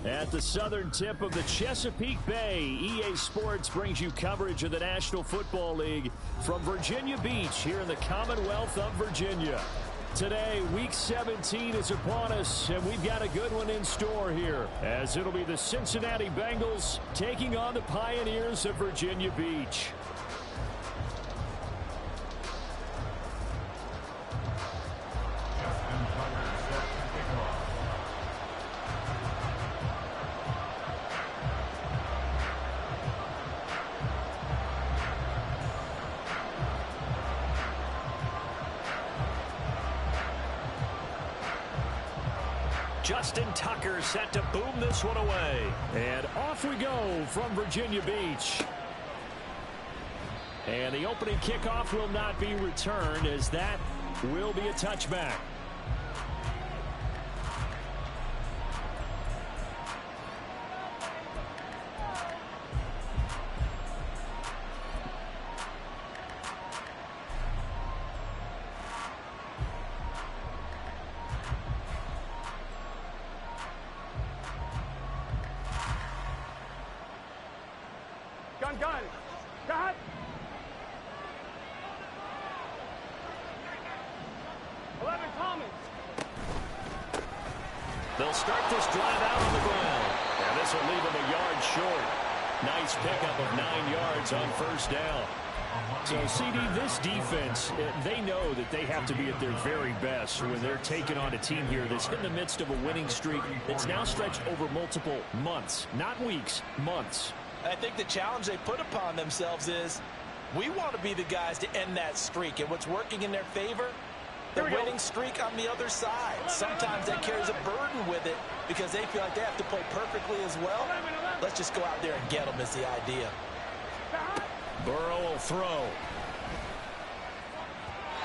At the southern tip of the Chesapeake Bay, EA Sports brings you coverage of the National Football League from Virginia Beach here in the Commonwealth of Virginia. Today, Week 17 is upon us, and we've got a good one in store here, as it'll be the Cincinnati Bengals taking on the Pioneers of Virginia Beach. Justin Tucker set to boom this one away. And off we go from Virginia Beach. And the opening kickoff will not be returned, as that will be a touchback. Gun. They'll start this drive out on the ground. And this will leave them a yard short. Nice pickup of 9 yards on first down. So, CD, this defense, they know that they have to be at their very best when they're taking on a team here that's in the midst of a winning streak that's now stretched over multiple months, not weeks, months. I think the challenge they put upon themselves is we want to be the guys to end that streak. And what's working in their favor? The winning streak on the other side. Sometimes that carries a burden with it because they feel like they have to play perfectly as well. Let's just go out there and get them is the idea. Burrow will throw.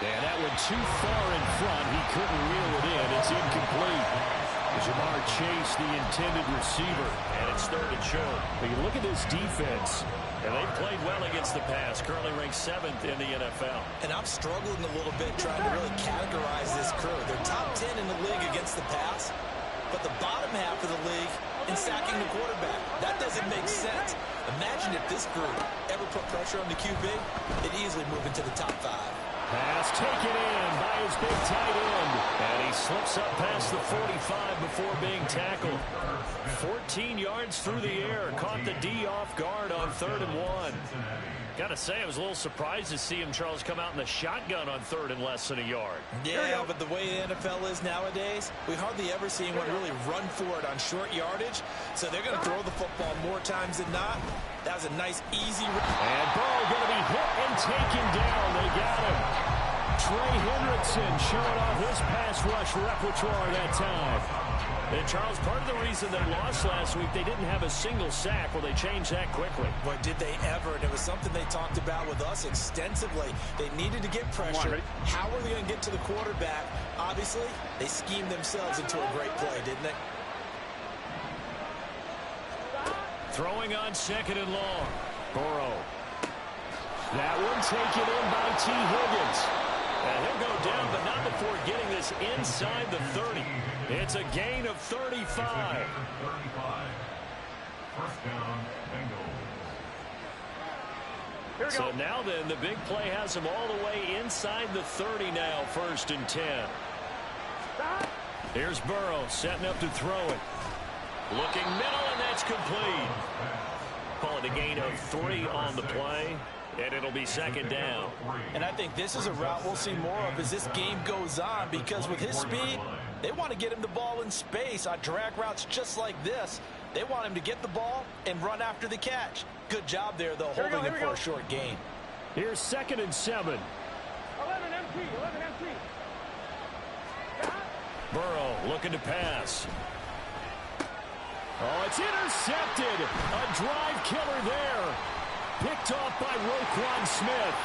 And that went too far in front. He couldn't reel it in. It's incomplete. Jamar Chase, the intended receiver, and it's third and short. But you look at this defense, and they've played well against the pass, currently ranked 7th in the NFL. And I'm struggling a little bit trying to really categorize this crew. They're top 10 in the league against the pass, but the bottom half of the league in sacking the quarterback. That doesn't make sense. Imagine if this group ever put pressure on the QB, it'd easily move into the top 5. Pass taken in by his big tight end. And he slips up past the 45 before being tackled. 14 yards through the air. Caught the D off guard on 3rd and 1. Got to say, I was a little surprised to see him, Charles, come out in the shotgun on 3rd and less than a yard. Yeah, but the way the NFL is nowadays, we hardly ever see anyone really run for it on short yardage. So they're going to throw the football more times than not. That was a nice, easy run. And Burrow going to be hit and taken down. They got him. Trey Hendrickson showing off his pass rush repertoire that time. And Charles, part of the reason they lost last week, they didn't have a single sack. Well, they changed that quickly. Boy, did they ever. And it was something they talked about with us extensively. They needed to get pressure. How were they going to get to the quarterback? Obviously, they schemed themselves into a great play, didn't they? Throwing on 2nd and long. Burrow. That one taken in by T. Higgins. And he'll go down, but not before getting this inside the 30. It's a gain of 35. First down, Bengals. So now then, the big play has him all the way inside the 30 now, 1st and 10. Here's Burrow setting up to throw it. Looking middle, and that's complete. Call it a gain of 3 on the play, and it'll be 2nd down. And I think this is a route we'll see more of as this game goes on, because with his speed, they want to get him the ball in space on drag routes just like this. They want him to get the ball and run after the catch. Good job there, though, holding him for a short gain. Here's 2nd and 7. 11 MT. Burrow looking to pass. Oh, it's intercepted. A drive killer there. Picked off by Roquan Smith.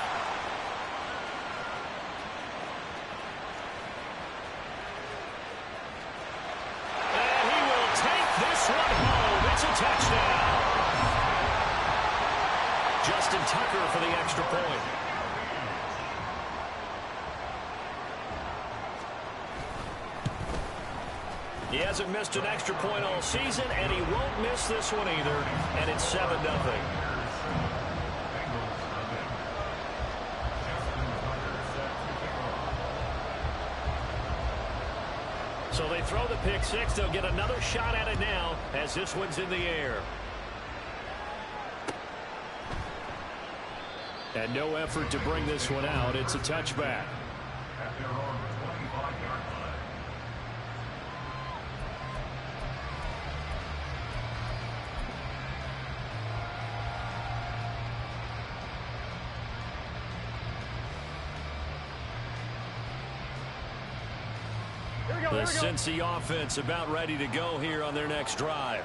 And he will take this one home. It's a touchdown. Justin Tucker for the extra point. He hasn't missed an extra point all season, and he won't miss this one either, and it's 7-0. So they throw the pick six. They'll get another shot at it now as this one's in the air. And no effort to bring this one out. It's a touchback. The Cincy offense about ready to go here on their next drive.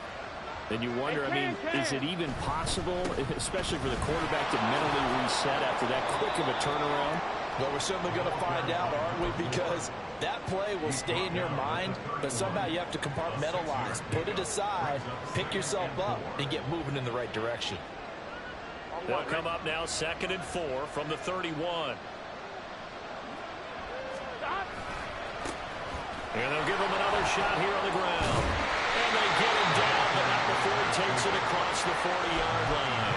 And you wonder, I mean, is it even possible, especially for the quarterback, to mentally reset after that quick of a turnaround? Well, we're certainly going to find out, aren't we? Because that play will stay in your mind, but somehow you have to compartmentalize. Put it aside, pick yourself up, and get moving in the right direction. They'll come up now 2nd and 4 from the 31. And they'll give him another shot here on the ground. And they get him down, but not before he takes it across the 40-yard line.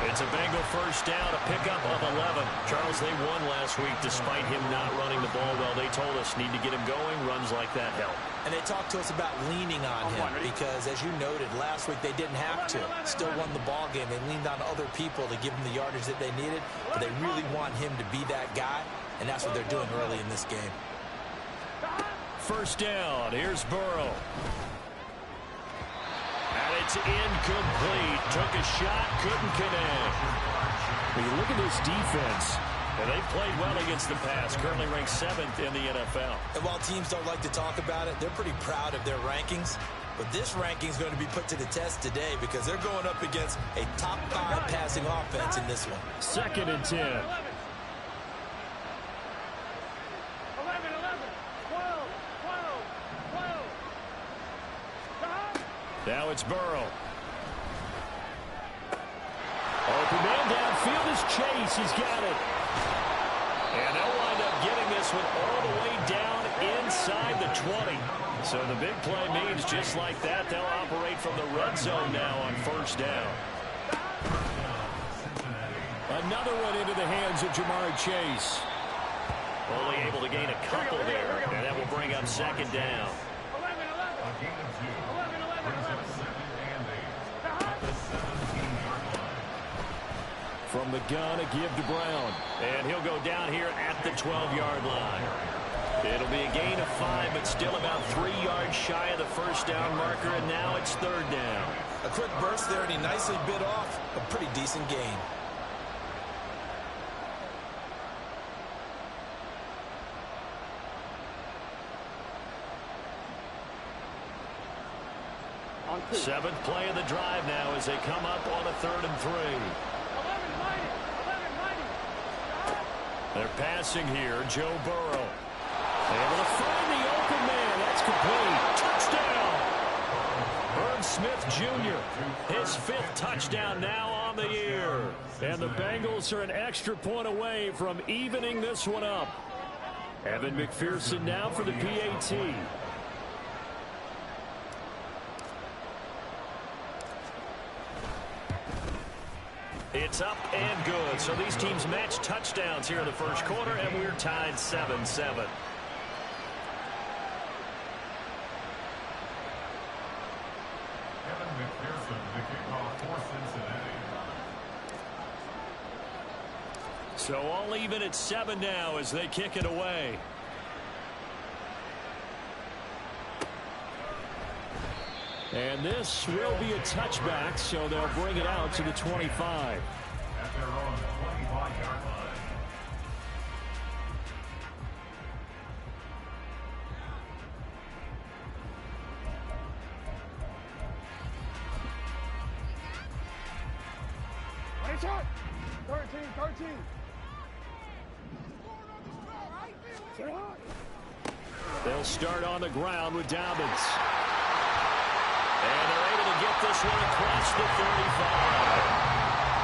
It's a Bengal first down, a pickup of 11. Charles, they won last week despite him not running the ball well. They told us need to get him going. Runs like that help. And they talked to us about leaning on him because, as you noted, last week they didn't have to. Still won the ball game. They leaned on other people to give them the yardage that they needed, but they really want him to be that guy, and that's what they're doing early in this game. First down. Here's Burrow. And it's incomplete. Took a shot, couldn't connect. When you look at this defense, and they've played well against the pass. Currently ranked 7th in the NFL. And while teams don't like to talk about it, they're pretty proud of their rankings. But this ranking is going to be put to the test today because they're going up against a top 5 passing offense in this one. 2nd and 10. 11, 11, 12, 12, 12. Now it's Burrow. Open man downfield is Chase. He's got it. And they'll wind up getting this one all the way down inside the 20. So the big play means just like that, they'll operate from the red zone now on first down. Another one into the hands of Jamar Chase. Only able to gain a couple there, and that will bring up 2nd down. 11, 11, 11, 11. From the gun, a give to Brown. And he'll go down here at the 12-yard line. It'll be a gain of 5, but still about 3 yards shy of the first down marker, and now it's 3rd down. A quick burst there, and he nicely bit off a pretty decent gain. Seventh play of the drive now as they come up on a 3rd and 3. 11, 90, 11, 90. They're passing here. Joe Burrow. Able to find the open man. That's complete. Touchdown. Irv Smith Jr. His 5th touchdown now on the year. And the Bengals are an extra point away from evening this one up. Evan McPherson now for the PAT. It's up and good. So these teams match touchdowns here in the first quarter, and we're tied 7-7. So all even at 7 now as they kick it away. And this will be a touchback, so they'll bring it out to the 25. At their own 25-yard line. Ready, shot. 13, 13. They'll start on the ground with Dobbins. And they're able to get this one across the 35.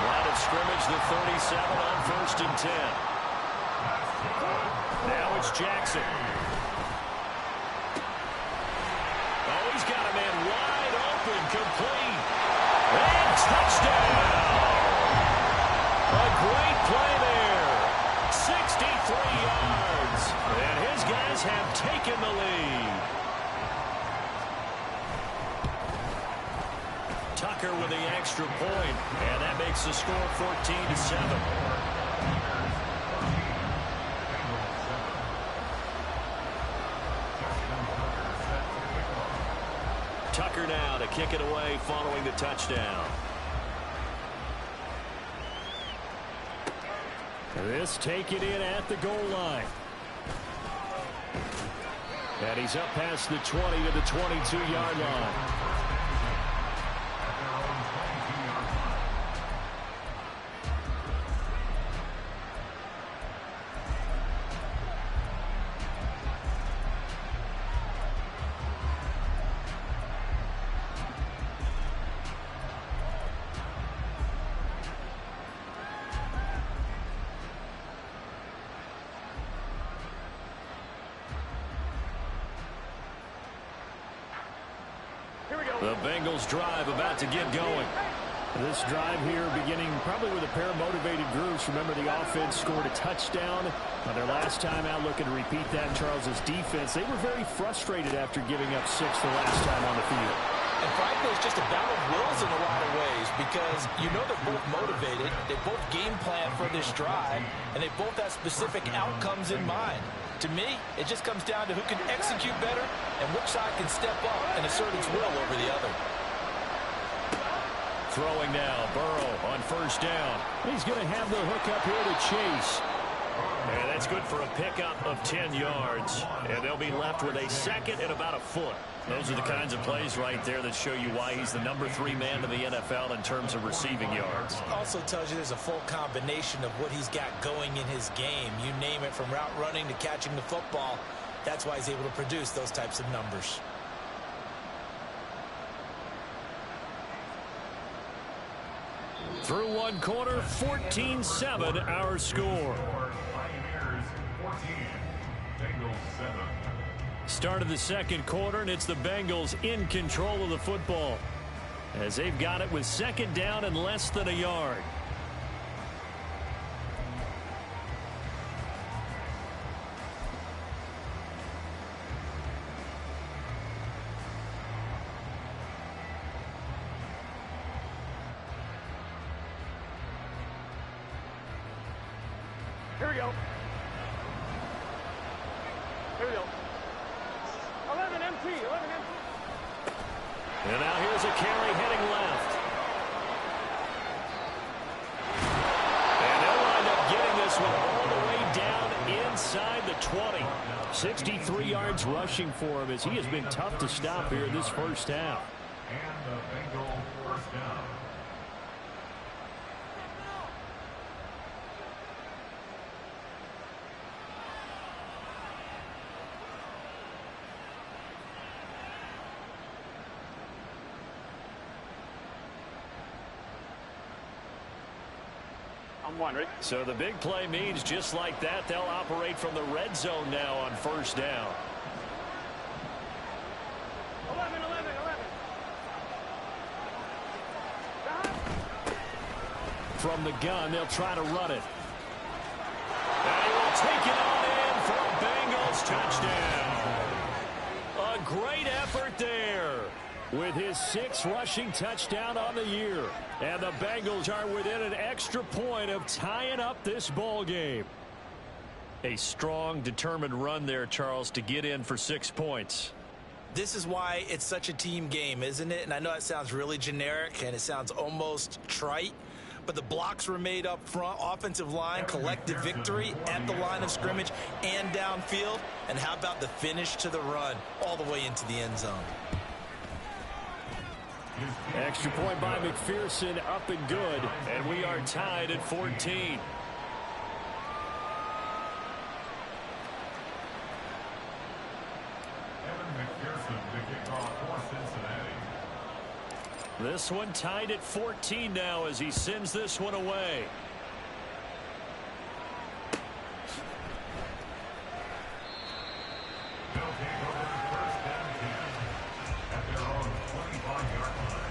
Line of scrimmage, the 37 on 1st and 10. Now it's Jackson. Touchdown! A great play there. 63 yards. And his guys have taken the lead. Tucker with the extra point, and that makes the score 14-7. Tucker now to kick it away following the touchdown. This taken in at the goal line. And he's up past the 20 to the 22-yard line. The Bengals drive about to get going. This drive here beginning probably with a pair of motivated groups. Remember, the offense scored a touchdown on their last time out. Looking to repeat that in Charles's defense. They were very frustrated after giving up 6 the last time on the field. And frankly, it's just a battle of wills in a lot of ways because you know they're both motivated. They both game plan for this drive, and they both have specific outcomes in mind. To me, it just comes down to who can execute better and which side can step up and assert its will over the other. Throwing now, Burrow on first down. He's going to have the hook up here to Chase. And that's good for a pickup of 10 yards. And they'll be left with a second and about a foot. Those are the kinds of plays right there that show you why he's the number 3 man in the NFL in terms of receiving yards. Also tells you there's a full combination of what he's got going in his game. You name it, from route running to catching the football. That's why he's able to produce those types of numbers. Through one quarter, 14-7 our score. Pioneers 14, Bengals 7. Start of the second quarter, and it's the Bengals in control of the football as they've got it with second down and less than a yard. Here we go. Here we go. 11 empty, 11 empty. And now here's a carry heading left. And they'll wind up getting this one all the way down inside the 20. 63 yards rushing for him as he has been tough to stop here this first half. And the Bengal first down. I'm one, ready? So the big play means just like that, they'll operate from the red zone now on first down. 11, 11, 11. From the gun, they'll try to run it. And he will take it on in for a Bengals touchdown. A great effort there with his 6th rushing touchdown on the year. And the Bengals are within an extra point of tying up this ball game. A strong, determined run there, Charles, to get in for 6 points. This is why it's such a team game, isn't it? And I know it sounds really generic and it sounds almost trite, but the blocks were made up front. Offensive line, collective victory at the line of scrimmage and downfield. And how about the finish to the run all the way into the end zone? Extra point by McPherson, up and good. And we are tied at 14. McPherson to kick off for Cincinnati. This one tied at 14 now as he sends this one away. They'll take over first and 10 at their own 25-yard line.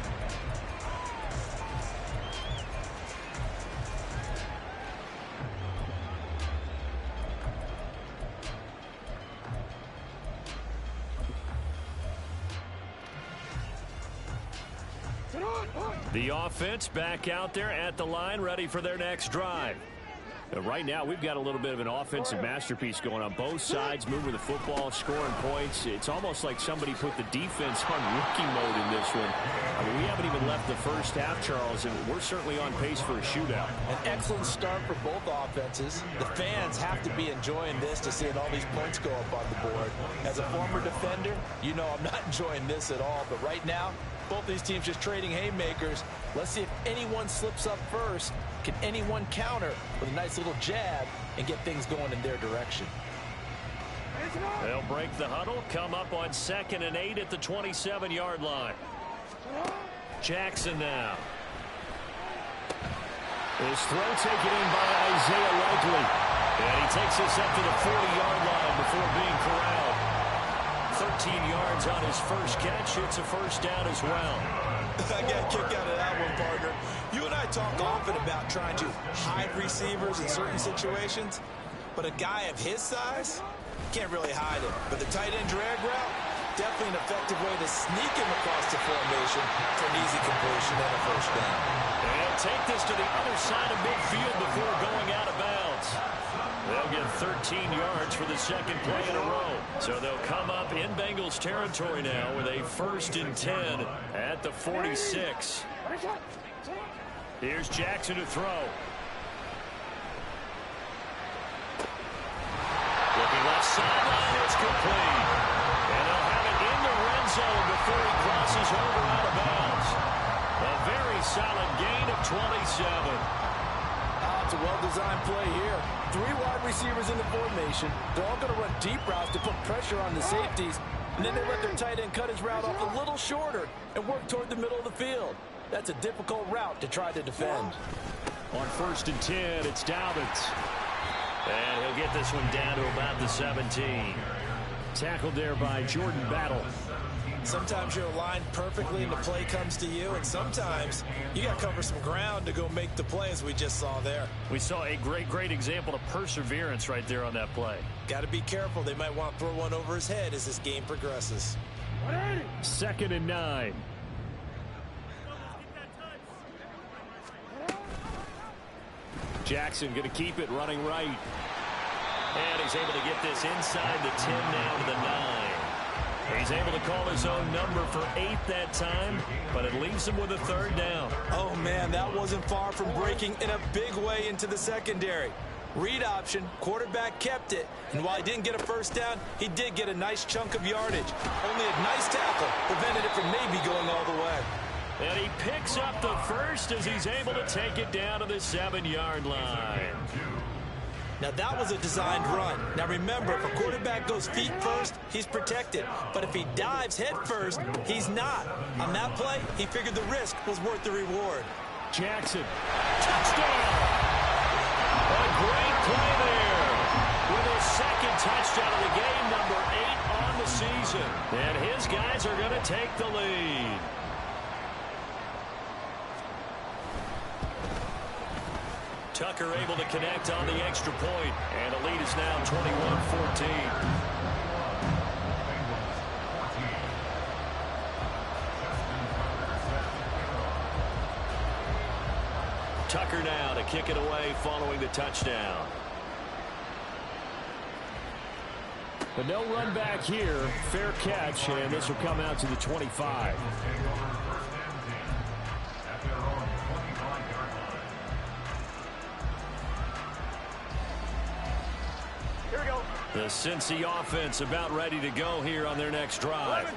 The offense back out there at the line, ready for their next drive. Right now, we've got a little bit of an offensive masterpiece going on. Both sides moving the football, scoring points. It's almost like somebody put the defense on rookie mode in this one. I mean, we haven't even left the first half, Charles, and we're certainly on pace for a shootout. An excellent start for both offenses. The fans have to be enjoying this to see all these points go up on the board. As a former defender, you know I'm not enjoying this at all. But right now, both these teams just trading haymakers. Let's see if anyone slips up first. Can anyone counter with a nice little jab and get things going in their direction? They'll break the huddle, come up on 2nd and 8 at the 27-yard line. Jackson now. His throw taken in by Isaiah Likely. And he takes us up to the 40-yard line before being corralled. 13 yards on his first catch. It's a first down as well. I got a kick out of that one, partner. You and I talk often about trying to hide receivers in certain situations, but a guy of his size can't really hide it. But the tight end drag route, definitely an effective way to sneak him across the formation for an easy completion and a first down. And take this to the other side of midfield before going out of bounds. They'll get 13 yards for the second play in a row. So they'll come up in Bengals territory now with a 1st and 10 at the 46. Here's Jackson to throw. Looking left sideline, it's complete. And they'll have it in the red zone before he crosses over out of bounds. A very solid gain of 27. It's a well-designed play here. 3 wide receivers in the formation. They're all going to run deep routes to put pressure on the safeties. And then they let their tight end cut his route off a little shorter and work toward the middle of the field. That's a difficult route to try to defend. On 1st and 10, it's Dobbins. And he'll get this one down to about the 17. Tackled there by Jordan Battle. Sometimes you're aligned perfectly and the play comes to you, and sometimes you got to cover some ground to go make the play, as we just saw there. We saw a great example of perseverance right there on that play. Got to be careful. They might want to throw one over his head as this game progresses. 2nd and 9. Jackson going to keep it running right. And he's able to get this inside the 10 now to the 9. He's able to call his own number for 8 that time, but it leaves him with a 3rd down. Oh, man, that wasn't far from breaking in a big way into the secondary. Read option, quarterback kept it, and while he didn't get a first down, he did get a nice chunk of yardage. Only a nice tackle prevented it from maybe going all the way. And he picks up the first as he's able to take it down to the 7-yard line. Now, that was a designed run. Now, remember, if a quarterback goes feet first, he's protected. But if he dives head first, he's not. On that play, he figured the risk was worth the reward. Jackson, touchdown! A great play there with his 2nd touchdown of the game, number 8 on the season. And his guys are going to take the lead. Tucker able to connect on the extra point, and the lead is now 21-14. Tucker now to kick it away following the touchdown. But no run back here. Fair catch, and this will come out to the 25. The Cincy offense about ready to go here on their next drive.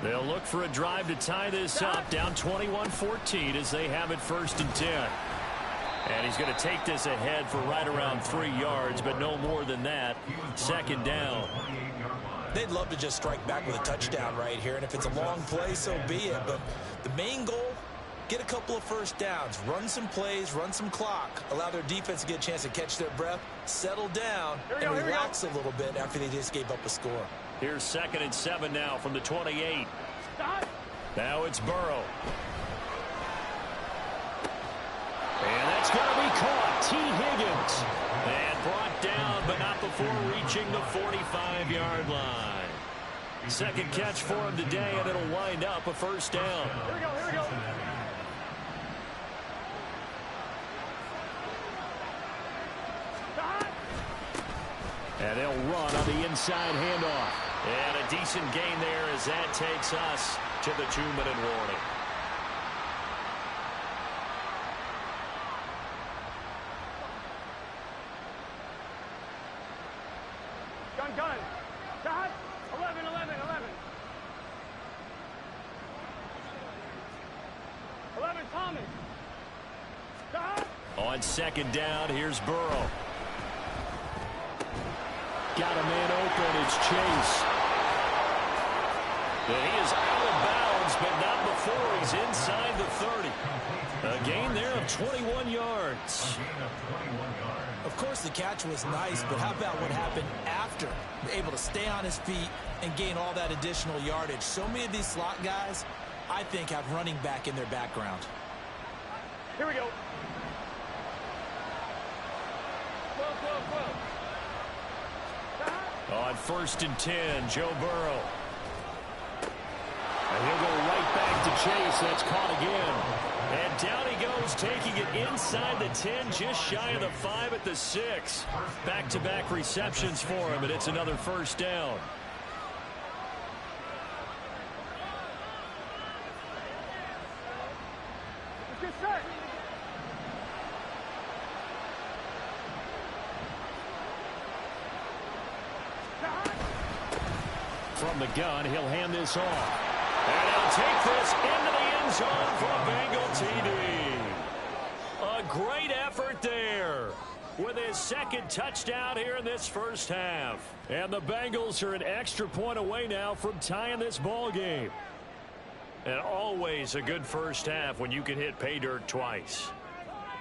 They'll look for a drive to tie this up, down 21-14 as they have it 1st and 10. And he's going to take this ahead for right around 3 yards, but no more than that. 2nd down. They'd love to just strike back with a touchdown right here, and if it's a long play, so be it. But the main goal, get a couple of first downs, run some plays, run some clock, allow their defense to get a chance to catch their breath, settle down, and relax a little bit after they just gave up a score. Here's 2nd and 7 now from the 28. Now it's Burrow. And that's going to be caught. T. Higgins. And brought down, but not before reaching the 45-yard line. 2nd catch for him today, and it'll wind up a 1st down. Here we go. And they'll run on the inside handoff. And a decent gain there as that takes us to the 2-minute warning. Gun. Dot. 11. 11, Thomas. Dot. On second down, here's Burrow. Got a man open. It's Chase. And he is out of bounds, but not before he's inside the 30. A gain there of 21 yards. Of course, the catch was nice, but how about what happened after? Able to stay on his feet and gain all that additional yardage. So many of these slot guys, I think, have running back in their background. Here we go. 12. On 1st and 10, Joe Burrow. And he'll go right back to Chase. That's caught again. And down he goes, taking it inside the 10, just shy of the 5 at the 6. Back-to-back receptions for him, and it's another first down. Get set. From the gun, he'll hand this off. And he'll take this into the end zone for a Bengal TD. A great effort there with his second touchdown here in this first half. And the Bengals are an extra point away now from tying this ball game. And always a good first half when you can hit pay dirt twice.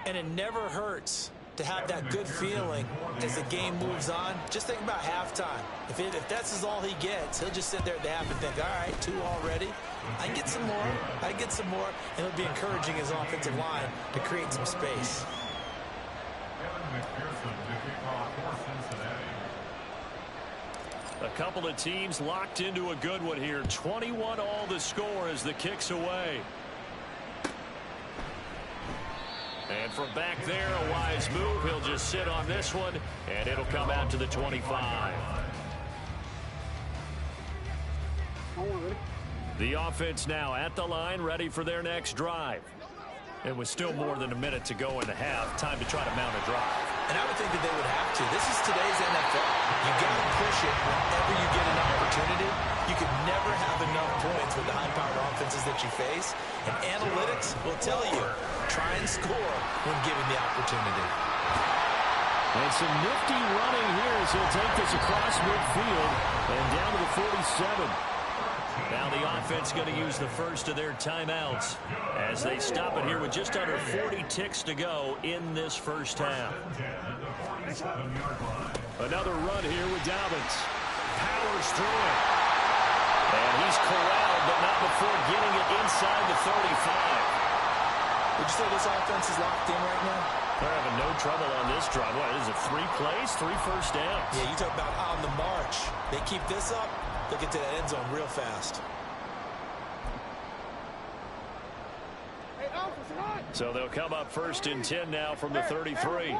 And it never hurts to have that good feeling as the game moves on. Just think about halftime. If that's all he gets, he'll just sit there at the half and think, all right, 2 already. I can get some more. And it'll be encouraging his offensive line to create some space. A couple of teams locked into a good one here. 21 all the score as the kick's away. And from back there, a wise move. He'll just sit on this one, and it'll come out to the 25. The offense now at the line, ready for their next drive. And with still more than a minute to go in the half, time to try to mount a drive. And I would think that they would have to. This is today's NFL. You got to push it whenever you get an opportunity. You can never have enough points with the high-powered offenses that you face. And analytics will tell you, try and score when given the opportunity. And some nifty running here as he'll take this across midfield and down to the 47. Now the offense going to use the first of their timeouts as they stop it here with just under 40 ticks to go in this first half. Another run here with Dobbins. Powers through it. And he's corralled, but not before getting it inside the 35. Would you say this offense is locked in right now? They're having no trouble on this drive. What is it, 3 plays, 3 first downs? Yeah, you talk about on the march. They keep this up, they'll get to that end zone real fast. So they'll come up 1st and 10 now from the 33.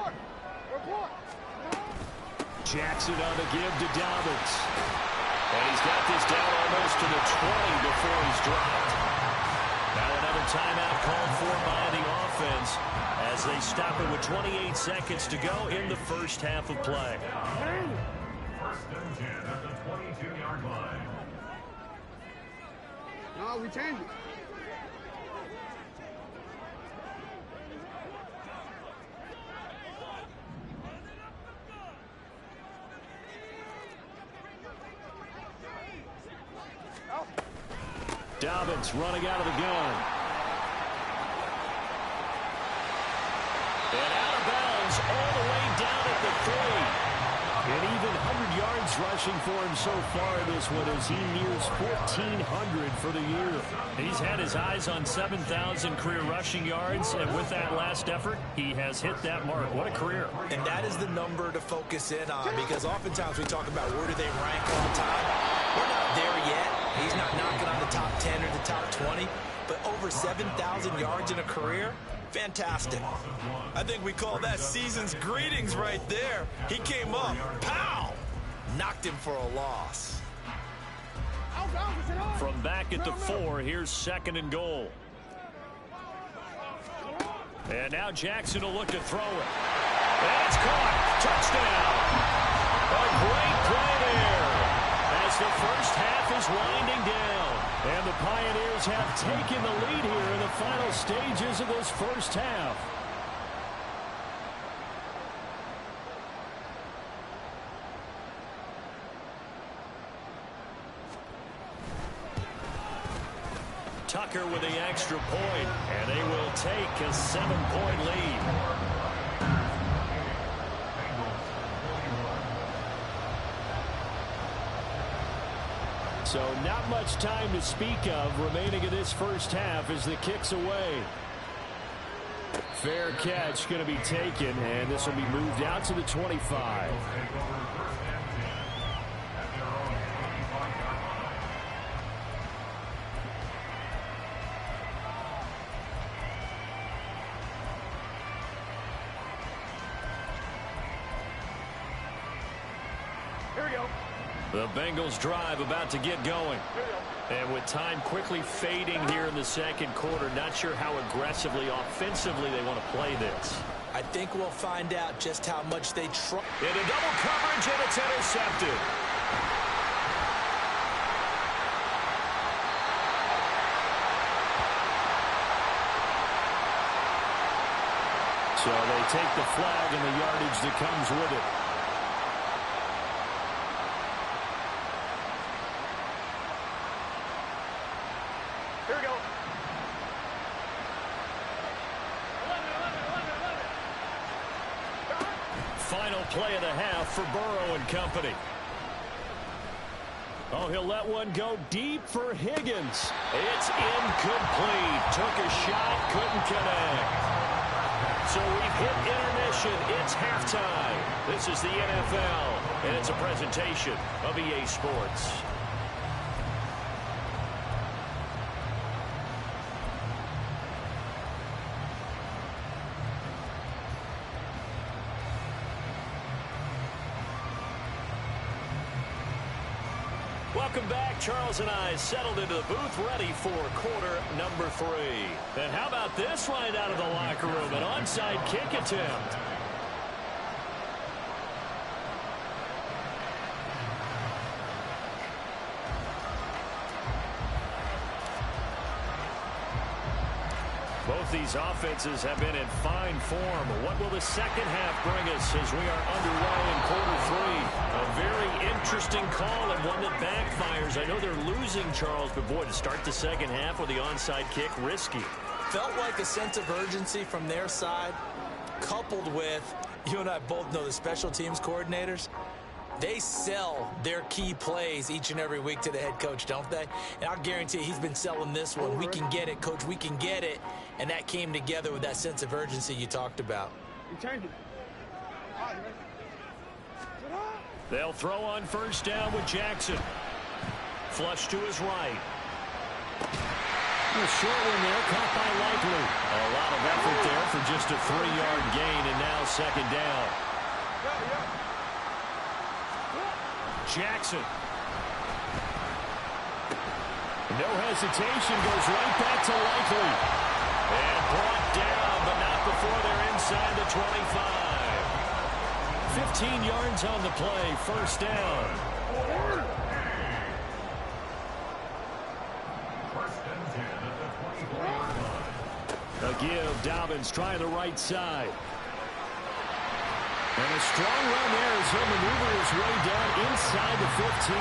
Jackson on the give to Dobbins. And he's got this down almost to the 20 before he's dropped. Now another timeout called for by the offense as they stop it with 28 seconds to go in the first half of play. 1st and 10 at the 22-yard line. No, we changed it. Dobbins running out of the gun. And out of bounds all the way down at the 3. And even 100 yards rushing for him so far this one as he nears 1,400 for the year. He's had his eyes on 7,000 career rushing yards, and with that last effort, he has hit that mark. What a career. And that is the number to focus in on, because oftentimes we talk about where do they rank all the time. We're not there yet. He's not knocking on the top 10 or the top 20, but over 7,000 yards in a career, fantastic. I think we call that season's greetings right there. He came up, pow, knocked him for a loss. From back at the 4, here's 2nd and goal. And now Jackson will look to throw it. And it's caught. Touchdown. A great play there as the first half is winding down. And the Pioneers have taken the lead here in the final stages of this first half. Tucker with the extra point, and they will take a 7-point lead. So not much time to speak of remaining in this first half as the kick's away. Fair catch going to be taken, and this will be moved out to the 25. The Bengals drive about to get going. And with time quickly fading here in the second quarter, not sure how aggressively, offensively they want to play this. I think we'll find out just how much they try. Into double coverage, and it's intercepted. So they take the flag and the yardage that comes with it. Final play of the half for Burrow and company. Oh, he'll let one go deep for Higgins. It's incomplete. Took a shot, couldn't connect. So we've hit intermission. It's halftime. This is the NFL, and it's a presentation of EA Sports. Welcome back. Charles and I settled into the booth, ready for quarter number 3. And how about this right out of the locker room? An onside kick attempt. Both these offenses have been in fine form. What will the second half bring us as we are underway in quarter 3? A very interesting call and one that backfires. I know they're losing, Charles, but boy, to start the second half with the onside kick, risky. Felt like a sense of urgency from their side, coupled with, you and I both know the special teams coordinators. They sell their key plays each and every week to the head coach, don't they? And I'll guarantee he's been selling this one. We can get it, coach. We can get it. And that came together with that sense of urgency you talked about. They'll throw on first down with Jackson. Flush to his right. A short one there, caught by Likely. A lot of effort there for just a 3-yard gain, and now second down. Jackson. No hesitation, goes right back to Likely. And brought down, but not before they're inside the 25. 15 yards on the play, first down. A give, Dobbins trying the right side. And a strong run there as he'll maneuver his way down inside the 15.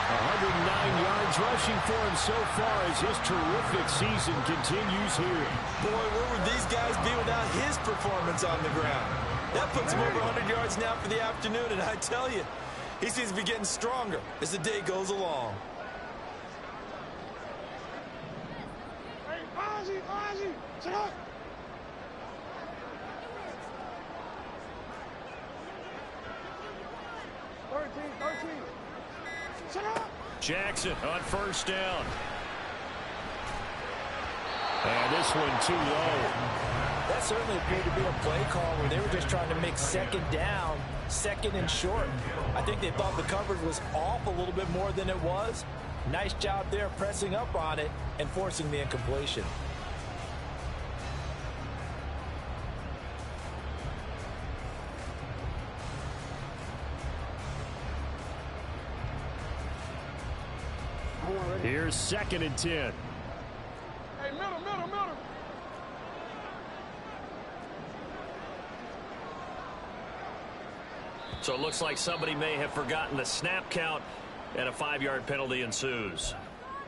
109 yards rushing for him so far as his terrific season continues here. Boy, where would these guys be without his performance on the ground? That puts him over 100 yards now for the afternoon, and I tell you, he seems to be getting stronger as the day goes along. Hey, Ozzy, sit up. Jackson on first down. And this one too low. That certainly appeared to be a play call where they were just trying to make second down 2nd and short. I think they thought the coverage was off a little bit more than it was. Nice job there pressing up on it and forcing the incompletion. Here's 2nd and 10. Hey, middle. So it looks like somebody may have forgotten the snap count, and a 5-yard penalty ensues.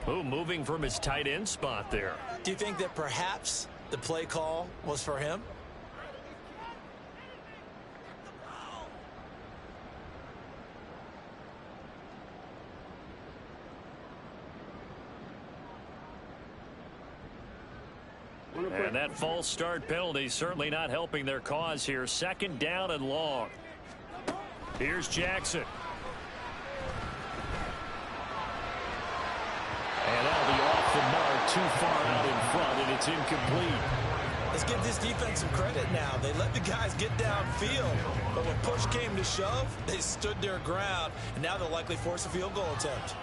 Ooh, moving from his tight end spot there. Do you think that perhaps the play call was for him? And that false start penalty certainly not helping their cause here. 2nd down and long. Here's Jackson. And that'll be off the mark, too far out in front, and it's incomplete. Let's give this defense some credit now. They let the guys get downfield, but when push came to shove, they stood their ground, and now they'll likely force a field goal attempt.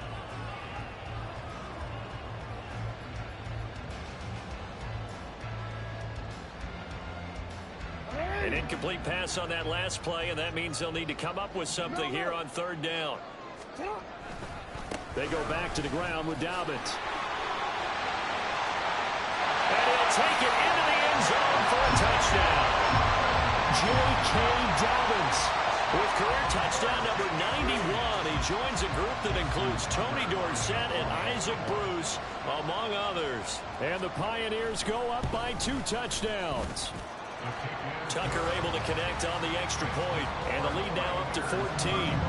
An incomplete pass on that last play, and that means they'll need to come up with something here on 3rd down. They go back to the ground with Dobbins. And he'll take it into the end zone for a touchdown. J.K. Dobbins with career touchdown number 91. He joins a group that includes Tony Dorsett and Isaac Bruce, among others. And the Pioneers go up by 2 touchdowns. Tucker able to connect on the extra point, and the lead now up to 14.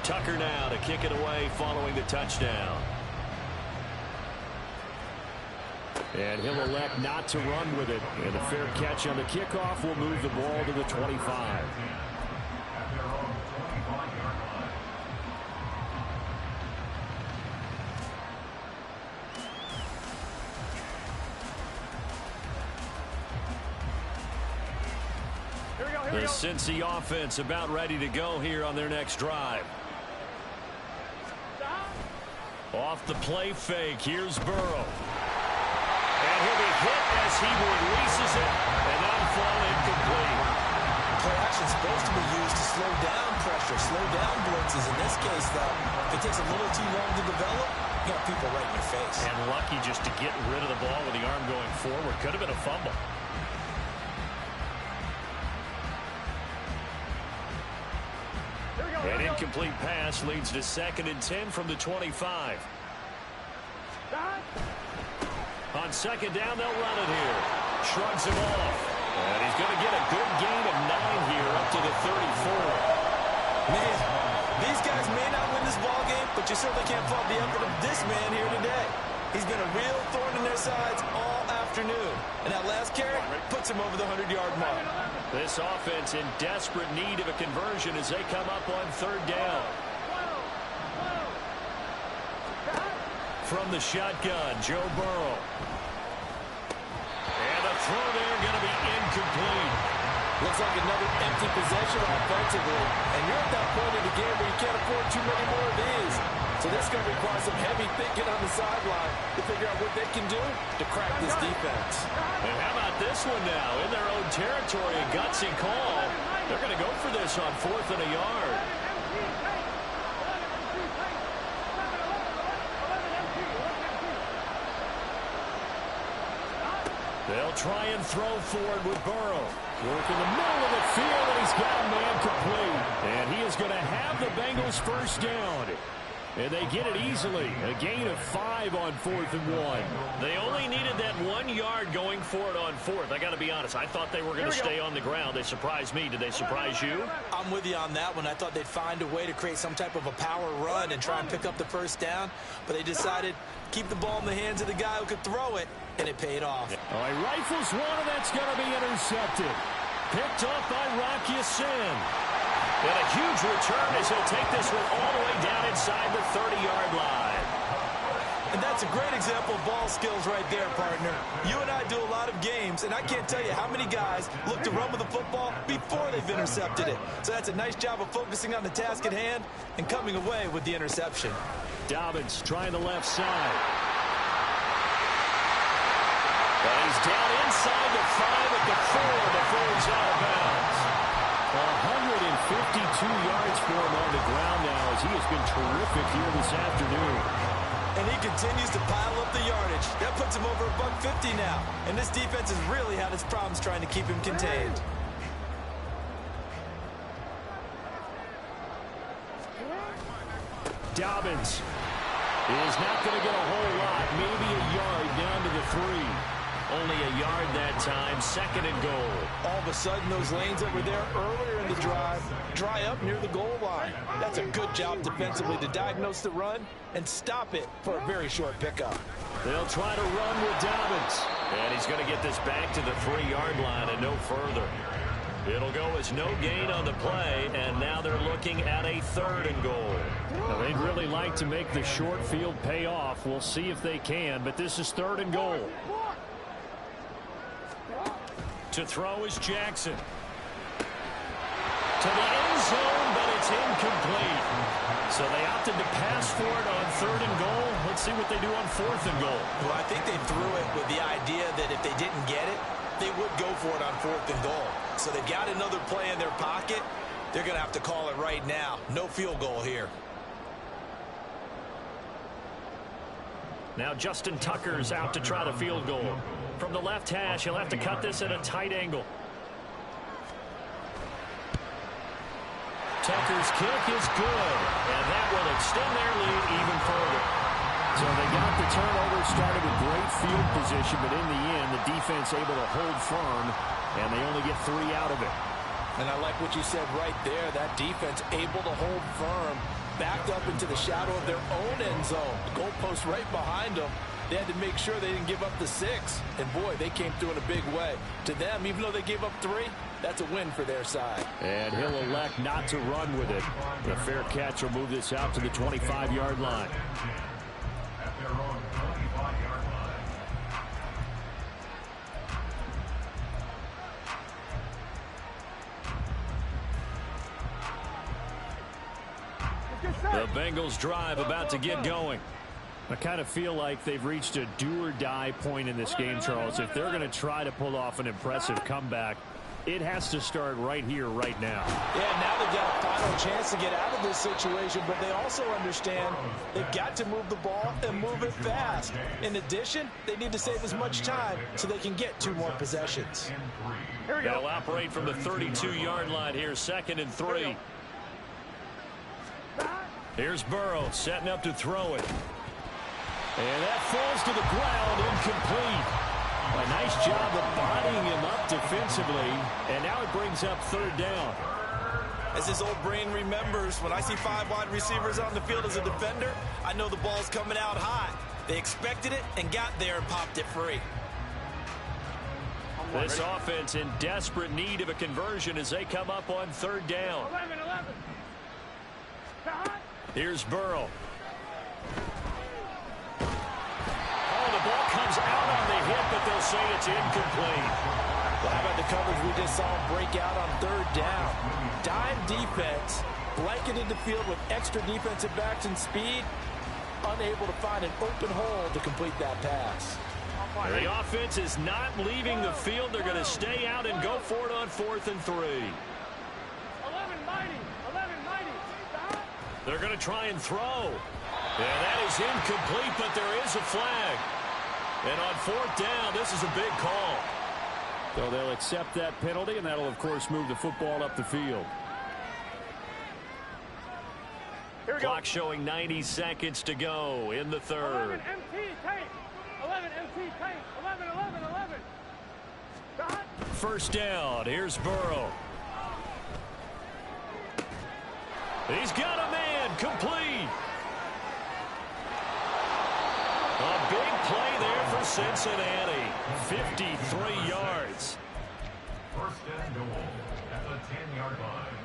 Tucker now to kick it away following the touchdown. And he'll elect not to run with it. And a fair catch on the kickoff will move the ball to the 25. The Cincy offense about ready to go here on their next drive. Off the play fake, here's Burrow. And he'll be hit as he releases it, and that'll fall incomplete. Play action's supposed to be used to slow down pressure, slow down blitzes. In this case, though, if it takes a little too long to develop, you got people right in your face. And lucky just to get rid of the ball with the arm going forward. Could have been a fumble. An incomplete pass leads to 2nd and 10 from the 25. On 2nd down, they'll run it here. Shrugs him off. And he's going to get a good gain of 9 here up to the 34. Man, these guys may not win this ball game, but you certainly can't fault the effort of this man here today. He's been a real thorn in their sides all afternoon. And that last carry puts him over the 100-yard mark. This offense in desperate need of a conversion as they come up on 3rd down. From the shotgun, Joe Burrow. And the throw there going to be incomplete. Looks like another empty possession offensively. And you're at that point in the game where you can't afford too many more of these. So this is going to require some heavy thinking on the sideline to figure out what they can do to crack this defense. And how about this one now? In their own territory, a gutsy call. They're going to go for this on 4th and a yard. They'll try and throw forward with Burrow. Work in the middle of the field, and he's got a man complete. And he is going to have the Bengals first down. And they get it easily. A gain of 5 on 4th and 1. They only needed that 1 yard going for it on 4th. I got to be honest. I thought they were going to stay on the ground. They surprised me. Did they surprise you? I'm with you on that one. I thought they'd find a way to create some type of a power run and try and pick up the first down. But they decided to keep the ball in the hands of the guy who could throw it, and it paid off. Oh, he rifles one, and that's going to be intercepted. Picked off by Rocky Sin. And a huge return as he'll take this one all the way down inside the 30-yard line. And that's a great example of ball skills right there, partner. You and I do a lot of games, and I can't tell you how many guys look to run with the football before they've intercepted it. So that's a nice job of focusing on the task at hand and coming away with the interception. Dobbins trying the left side. And he's down inside the 5 at the 4 before he's out of bounds. 152 yards for him on the ground now as he has been terrific here this afternoon. And he continues to pile up the yardage. That puts him over $150 now. And this defense has really had its problems trying to keep him contained. Dobbins is not going to get a whole lot. Maybe a yard down to the 3. Only a yard that time, 2nd and goal. All of a sudden, those lanes that were there earlier in the drive dry up near the goal line. That's a good job defensively to diagnose the run and stop it for a very short pickup. They'll try to run with Dobbins. And he's going to get this back to the 3-yard line and no further. It'll go as no gain on the play, and now they're looking at a 3rd and goal. Now, they'd really like to make the short field pay off. We'll see if they can, but this is 3rd and goal. To throw is Jackson. To the end zone, but it's incomplete. So they opted to pass for it on 3rd and goal. Let's see what they do on 4th and goal. Well, I think they threw it with the idea that if they didn't get it, they would go for it on 4th and goal. So they've got another play in their pocket. They're going to have to call it right now. No field goal here. Now Justin Tucker's out to try the field goal. From the left hash, he'll have to cut this at a tight angle. Tucker's kick is good, and that will extend their lead even further. So they got the turnover, started with great field position, but in the end, the defense able to hold firm, and they only get 3 out of it. And I like what you said right there. That defense able to hold firm, backed up into the shadow of their own end zone. The goalpost right behind them. They had to make sure they didn't give up the 6. And, boy, they came through in a big way. To them, even though they gave up 3, that's a win for their side. And he'll elect not to run with it. The fair catch will move this out to the 25-yard line. At their own 25-yard line. The Bengals drive about to get going. I kind of feel like they've reached a do-or-die point in this game, Charles. If they're going to try to pull off an impressive comeback, it has to start right here, right now. Yeah, now they've got a final chance to get out of this situation, but they also understand they've got to move the ball and move it fast. In addition, they need to save as much time so they can get 2 more possessions. They'll operate from the 32-yard line here, 2nd and 3. Here's Burrow setting up to throw it. And that falls to the ground, incomplete. A nice job of bodying him up defensively, and now it brings up 3rd down. As his old brain remembers, when I see 5 wide receivers on the field as a defender, I know the ball's coming out hot. They expected it and got there and popped it free. This offense in desperate need of a conversion as they come up on 3rd down. 11. Here's Burrow. The ball comes out on the hit, but they'll say it's incomplete. Well, how about the coverage we just saw him break out on 3rd down? Dime defense, blanketed the field with extra defensive backs and speed, unable to find an open hole to complete that pass. The offense is not leaving the field. They're going to stay out and go for it on 4th and 3. 11 mighty. They're going to try and throw. And that is incomplete, but there is a flag. And on 4th down, this is a big call. So they'll accept that penalty, and that'll, of course, move the football up the field. Clock showing 90 seconds to go in the third. 11 MT tank. 11 MT tank. 11, 11, 11. Stop. First down. Here's Burrow. He's got a man. Complete. A big play there for Cincinnati. 53 yards. First and goal at the 10-yard line.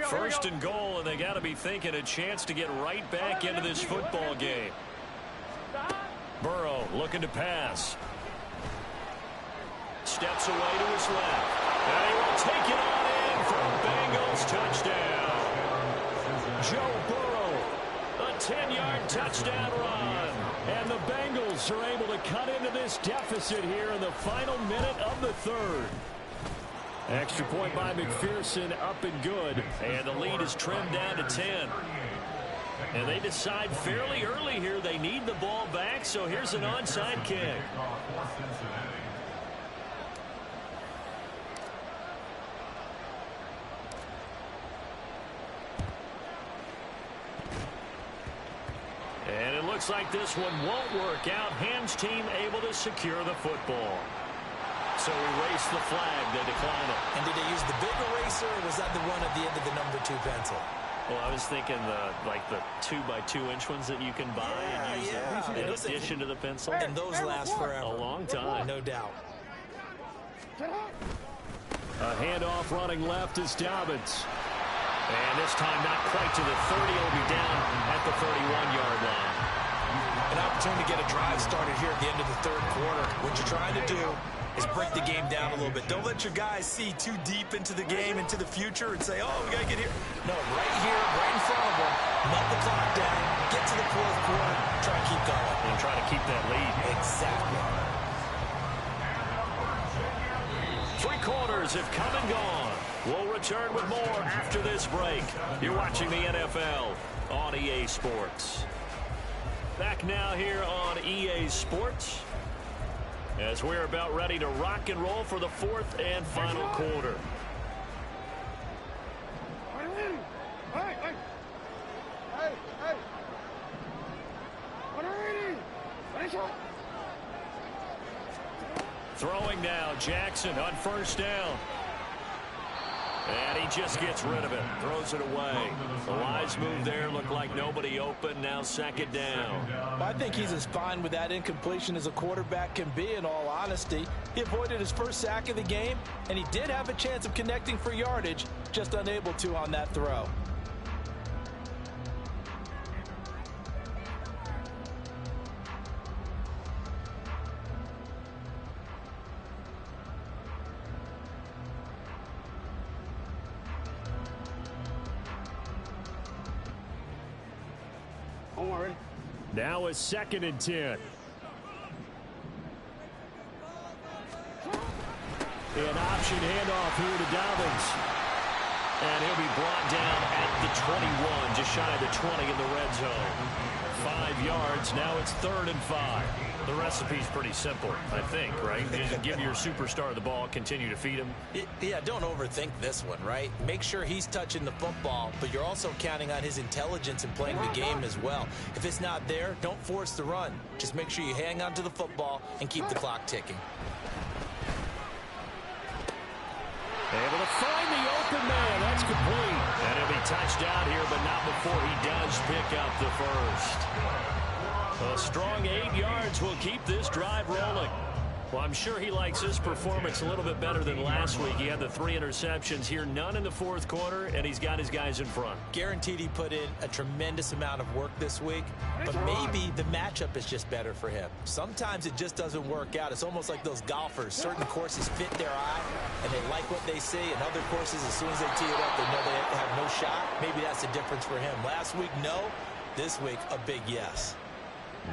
First and goal, and they got to be thinking a chance to get right back into this football game. Burrow looking to pass. Steps away to his left. And he will take it on in for a Bengals touchdown. Joe Burrow, a 10-yard touchdown run. And the Bengals are able to cut into this deficit here in the final minute of the third. Extra point by McPherson, up and good. And the lead is trimmed down to 10. And they decide fairly early here they need the ball back, so here's an onside kick. And it looks like this one won't work out. Ham's team able to secure the football. So erase the flag. They decline it. And did they use the big eraser, or was that the one at the end of the number 2 pencil? Well, I was thinking the 2x2-inch ones that you can buy and use in addition to the pencil. And those last forever. A long time. No doubt. A handoff running left is Dobbins. And this time not quite to the 30. It'll be down at the 31-yard line. An opportunity to get a drive started here at the end of the third quarter. What you're trying to do is break the game down a little bit. Don't let your guys see too deep into the game, into the future, and say, oh, we got to get here. No, right here, right in front of them, melt the clock down, get to the fourth quarter, try to keep going. And try to keep that lead. Exactly. 3 quarters have come and gone. We'll return with more after this break. You're watching the NFL on EA Sports. Back now here on EA Sports, as we're about ready to rock and roll for the fourth and final quarter. Throwing now, Jackson on first down. And he just gets rid of it, throws it away. The wise move there, looked like nobody open, now second down. I think he's as fine with that incompletion as a quarterback can be, in all honesty. He avoided his first sack of the game, and he did have a chance of connecting for yardage, just unable to on that throw. Now a 2nd and 10. An option handoff here to Dobbins. And he'll be brought down at the 21, just shy of the 20 in the red zone. 5 yards, now it's 3rd and 5. The recipe's pretty simple, I think, right? Just give your superstar the ball, continue to feed him. Yeah, don't overthink this one, right? Make sure he's touching the football, but you're also counting on his intelligence in playing the game as well. If it's not there, don't force the run. Just make sure you hang on to the football and keep the clock ticking. Able to find the open man. That's complete. And he'll be touched out here, but not before he does pick up the first. A strong 8 yards will keep this drive rolling. Well, I'm sure he likes his performance a little bit better than last week. He had the 3 interceptions here, none in the fourth quarter, and he's got his guys in front. Guaranteed he put in a tremendous amount of work this week, but maybe the matchup is just better for him. Sometimes it just doesn't work out. It's almost like those golfers. Certain courses fit their eye, and they like what they see, and other courses, as soon as they tee it up, they know they have no shot. Maybe that's the difference for him. Last week, no. This week, a big yes.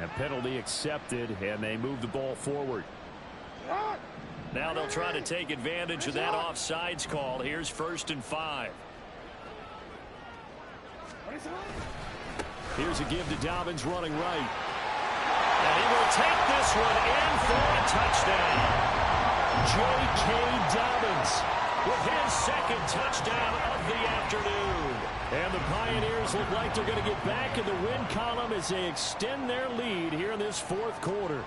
A penalty accepted, and they move the ball forward. Now they'll try to take advantage of that offsides call. Here's 1st and 5. Here's a give to Dobbins running right. And he will take this one in for a touchdown. J.K. Dobbins with his second touchdown of the afternoon. And the Pioneers look like they're going to get back in the win column as they extend their lead here in this fourth quarter.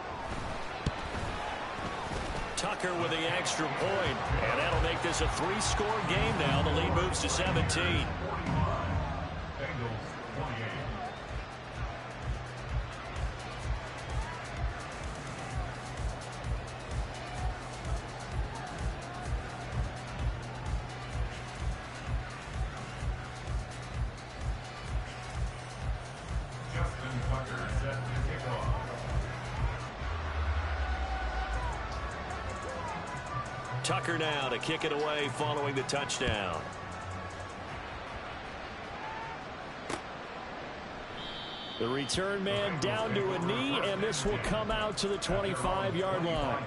Tucker with the extra point, and that'll make this a 3-score game now. The lead moves to 17. Tucker now to kick it away following the touchdown. The return man down to a knee, and this will come out to the 25-yard line.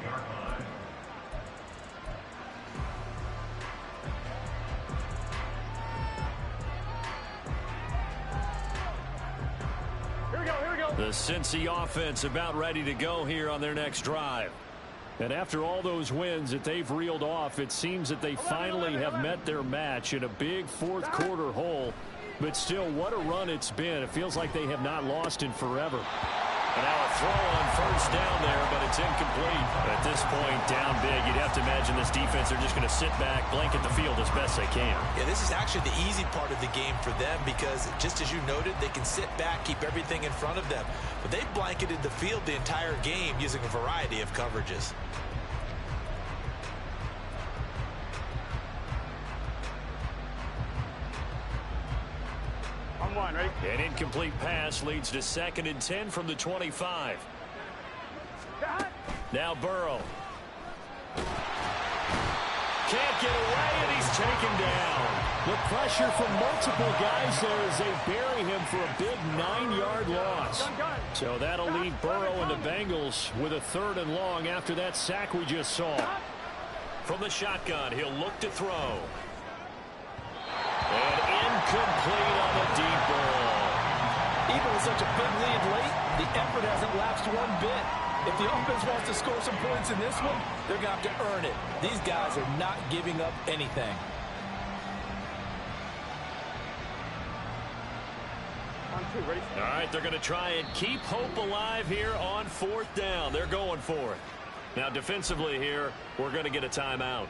Here we go. The Cincy offense about ready to go here on their next drive. And after all those wins that they've reeled off, it seems that they finally have met their match in a big fourth quarter hole. But still, what a run it's been. It feels like they have not lost in forever. And now a throw on first down there, but it's incomplete. At this point, down big, you'd have to imagine this defense are just going to sit back, blanket the field as best they can. Yeah, this is actually the easy part of the game for them because, just as you noted, they can sit back, keep everything in front of them. But they've blanketed the field the entire game using a variety of coverages. Right? An incomplete pass leads to 2nd and 10 from the 25. Now Burrow. Can't get away, and he's taken down. The pressure from multiple guys there as they bury him for a big 9-yard loss. So that'll leave Burrow and the Bengals with a 3rd and long after that sack we just saw. From the shotgun, he'll look to throw. And incomplete on the deep ball. Even with such a big lead late, the effort hasn't lapsed one bit. If the offense wants to score some points in this one, they're going to have to earn it. These guys are not giving up anything. On 2, ready? All right, they're going to try and keep hope alive here on 4th down. They're going for it. Now, defensively here, we're going to get a timeout.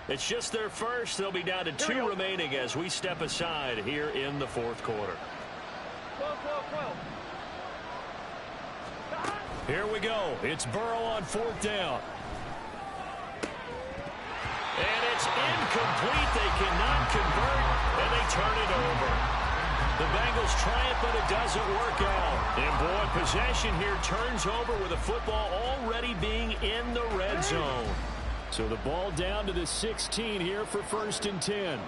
It's just their first. They'll be down to 2 remaining as we step aside here in the 4th quarter. 12. Here we go. It's Burrow on 4th down. And it's incomplete. They cannot convert, and they turn it over. The Bengals try it, but it doesn't work out. And, boy, possession here turns over with the football already being in the red zone. So the ball down to the 16 here for 1st and 10.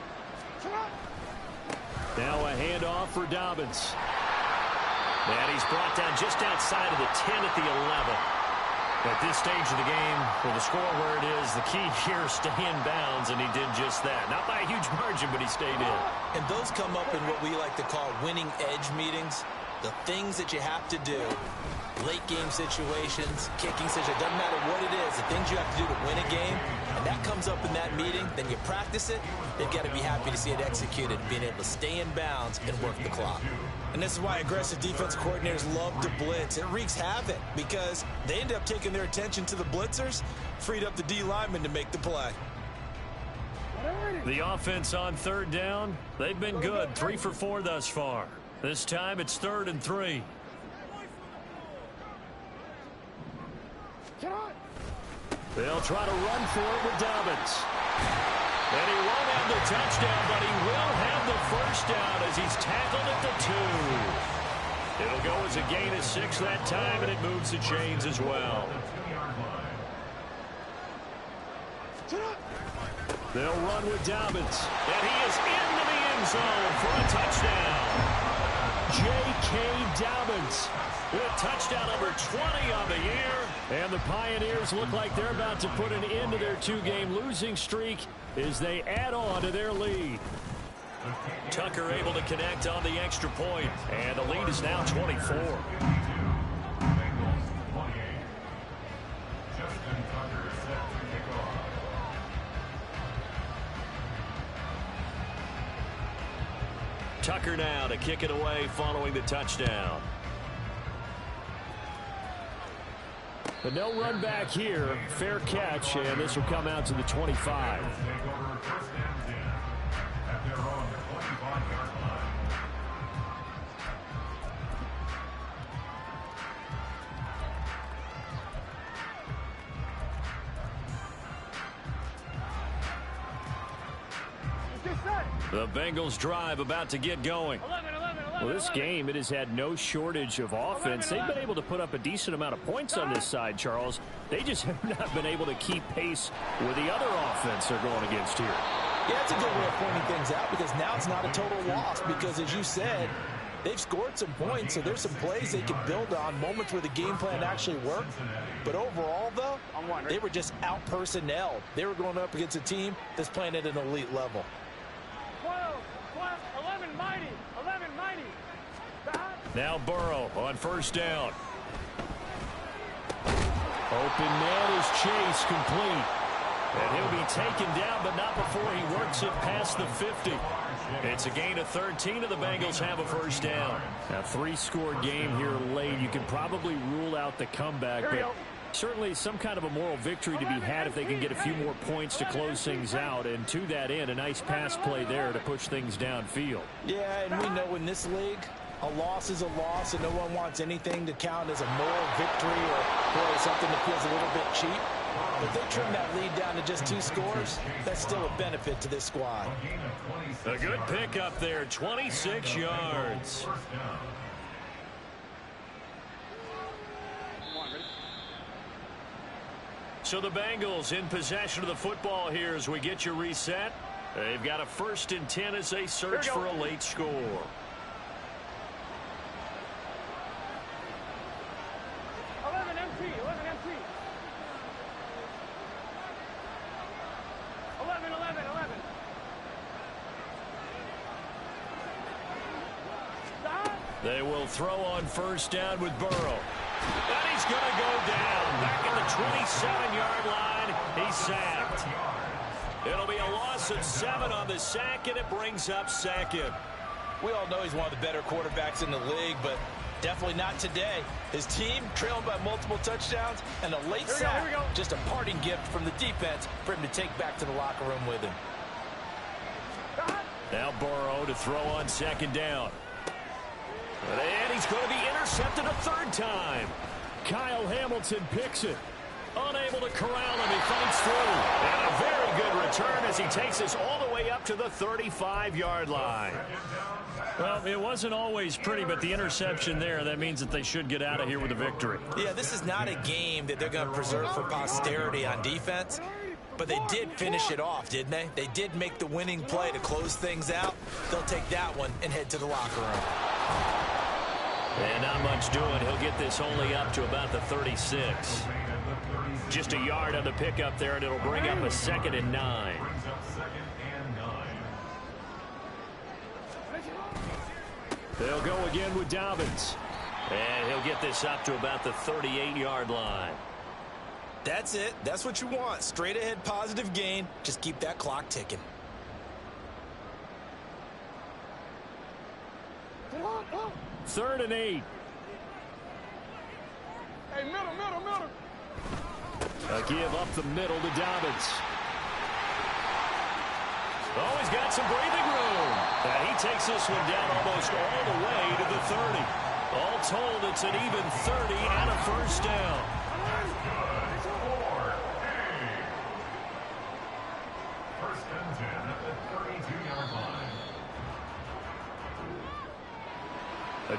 Now a handoff for Dobbins. And he's brought down just outside of the 10 at the 11. At this stage of the game, with the score where it is, the key here is stay in bounds, and he did just that. Not by a huge margin, but he stayed in. And those come up in what we like to call winning edge meetings. The things that you have to do. Late game situations, kicking situations, doesn't matter what it is, the things you have to do to win a game, and that comes up in that meeting, then you practice it, they've got to be happy to see it executed, being able to stay in bounds and work the clock. And this is why aggressive defense coordinators love to blitz. It wreaks havoc because they end up taking their attention to the blitzers, freed up the D lineman to make the play. The offense on 3rd down, they've been good, 3 for 4 thus far. This time it's 3rd and 3. They'll try to run for it with Dobbins. And he won't have the touchdown, but he will have the first down as he's tackled at the 2. It'll go as a gain of 6 that time, and it moves the chains as well. They'll run with Dobbins. And he is into the end zone for a touchdown. J.K. Dobbins with touchdown number 20 on the year. And the Pioneers look like they're about to put an end to their 2-game losing streak as they add on to their lead. Tucker able to connect on the extra point, and the lead is now 24. Tucker now to kick it away following the touchdown. But no run back here. Fair catch, and this will come out to the 25. The Bengals drive about to get going. 11. Well, this game, it has had no shortage of offense. They've been able to put up a decent amount of points on this side, Charles. They just have not been able to keep pace with the other offense they're going against here. Yeah, it's a good way of pointing things out because now it's not a total loss because, as you said, they've scored some points, so there's some plays they can build on, moments where the game plan actually worked. But overall, though, they were just out-personnelled. They were going up against a team that's playing at an elite level. 11 mighty. Now Burrow on first down. Open man is Chase, complete. And he'll be taken down, but not before he works it past the 50. It's a gain of 13, and the Bengals have a first down. A three-score game here late. You can probably rule out the comeback, but certainly some kind of a moral victory to be had if they can get a few more points to close things out. And to that end, a nice pass play there to push things downfield. Yeah, and we know in this league, a loss is a loss, and no one wants anything to count as a moral victory or something that feels a little bit cheap. If they trim that lead down to just 2 scores, that's still a benefit to this squad. A good pickup there, 26 yards. So the Bengals in possession of the football here as we get you reset. They've got a 1st and 10 as they search for a late score. 11 MT. 11. They will throw on first down with Burrow. And he's going to go down. Back at the 27-yard line. He's sacked. It'll be a loss of 7 on the sack, and it brings up 2nd. We all know he's one of the better quarterbacks in the league, but definitely not today. His team trailing by multiple touchdowns, and a late sack, just a parting gift from the defense for him to take back to the locker room with him. Now Burrow to throw on 2nd down. And he's going to be intercepted a 3rd time. Kyle Hamilton picks it. Unable to corral him, he fights through. And a very good return as he takes us all the way up to the 35-yard line. Well, it wasn't always pretty, but the interception there, that means that they should get out of here with a victory. Yeah, this is not a game that they're going to preserve for posterity on defense, but they did finish it off, didn't they? They did make the winning play to close things out. They'll take that one and head to the locker room. And not much doing. He'll get this only up to about the 36. Just a yard on the pickup there, and it'll bring up a 2nd and 9. They'll go again with Dobbins. And he'll get this up to about the 38-yard line. That's it. That's what you want. Straight ahead positive gain. Just keep that clock ticking. Third and 8. Hey, middle. A give up the middle to Dobbins. Oh, he's got some breathing room. And he takes this one down almost all the way to the 30. All told, it's an even 30 and a first down. First and 10 at the 32-yard line.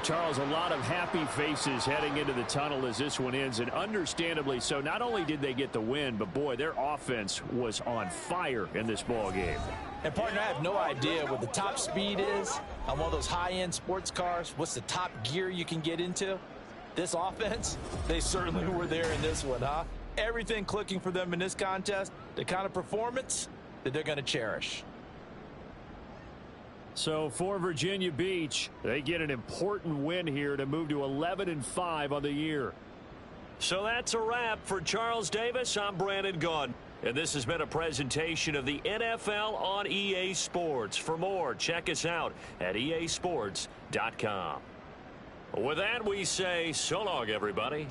Charles, a lot of happy faces heading into the tunnel as this one ends, and understandably so. Not only did they get the win, but boy, their offense was on fire in this ball game. And partner, I have no idea what the top speed is on one of those high-end sports cars. What's the top gear you can get into? This offense, they certainly were there in this one, huh? Everything clicking for them in this contest, the kind of performance that they're going to cherish. So for Virginia Beach, they get an important win here to move to 11-5 on the year. So that's a wrap for Charles Davis. I'm Brandon Gaudin. And this has been a presentation of the NFL on EA Sports. For more, check us out at easports.com. With that, we say so long, everybody.